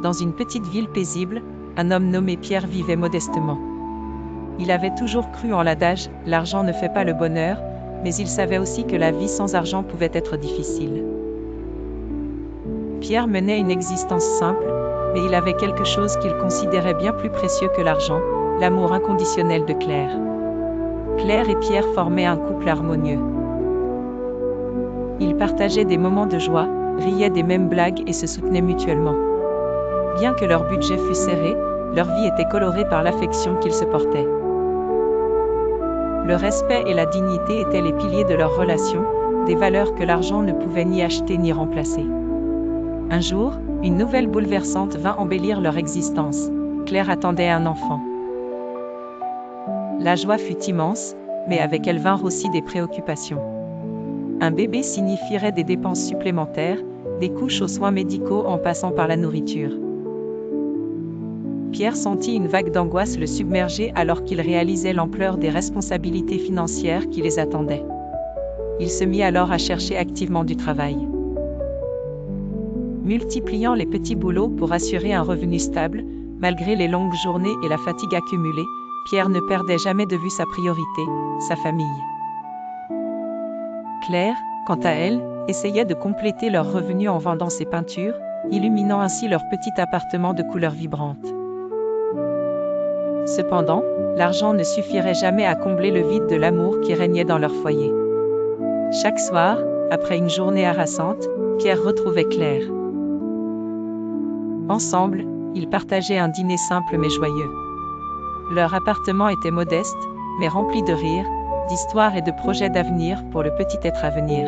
Dans une petite ville paisible, un homme nommé Pierre vivait modestement. Il avait toujours cru en l'adage « l'argent ne fait pas le bonheur », mais il savait aussi que la vie sans argent pouvait être difficile. Pierre menait une existence simple, mais il avait quelque chose qu'il considérait bien plus précieux que l'argent, l'amour inconditionnel de Claire. Claire et Pierre formaient un couple harmonieux. Ils partageaient des moments de joie, riaient des mêmes blagues et se soutenaient mutuellement. Bien que leur budget fût serré, leur vie était colorée par l'affection qu'ils se portaient. Le respect et la dignité étaient les piliers de leur relation, des valeurs que l'argent ne pouvait ni acheter ni remplacer. Un jour, une nouvelle bouleversante vint embellir leur existence. Claire attendait un enfant. La joie fut immense, mais avec elle vinrent aussi des préoccupations. Un bébé signifierait des dépenses supplémentaires, des couches aux soins médicaux en passant par la nourriture. Pierre sentit une vague d'angoisse le submerger alors qu'il réalisait l'ampleur des responsabilités financières qui les attendaient. Il se mit alors à chercher activement du travail. Multipliant les petits boulots pour assurer un revenu stable, malgré les longues journées et la fatigue accumulée, Pierre ne perdait jamais de vue sa priorité, sa famille. Claire, quant à elle, essayait de compléter leurs revenus en vendant ses peintures, illuminant ainsi leur petit appartement de couleurs vibrantes. Cependant, l'argent ne suffirait jamais à combler le vide de l'amour qui régnait dans leur foyer. Chaque soir, après une journée harassante, Pierre retrouvait Claire. Ensemble, ils partageaient un dîner simple mais joyeux. Leur appartement était modeste, mais rempli de rires, d'histoires et de projets d'avenir pour le petit être à venir.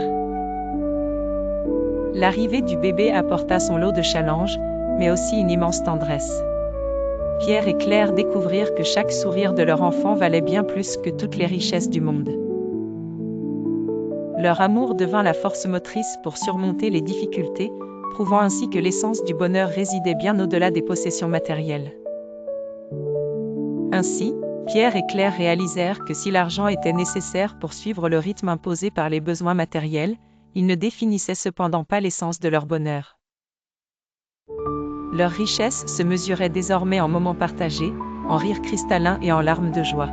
L'arrivée du bébé apporta son lot de challenges, mais aussi une immense tendresse. Pierre et Claire découvrirent que chaque sourire de leur enfant valait bien plus que toutes les richesses du monde. Leur amour devint la force motrice pour surmonter les difficultés, prouvant ainsi que l'essence du bonheur résidait bien au-delà des possessions matérielles. Ainsi, Pierre et Claire réalisèrent que si l'argent était nécessaire pour suivre le rythme imposé par les besoins matériels, il ne définissait cependant pas l'essence de leur bonheur. Leur richesse se mesurait désormais en moments partagés, en rires cristallins et en larmes de joie.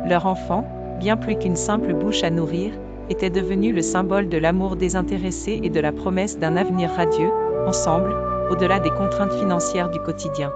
Leur enfant, bien plus qu'une simple bouche à nourrir, était devenu le symbole de l'amour désintéressé et de la promesse d'un avenir radieux, ensemble, au-delà des contraintes financières du quotidien.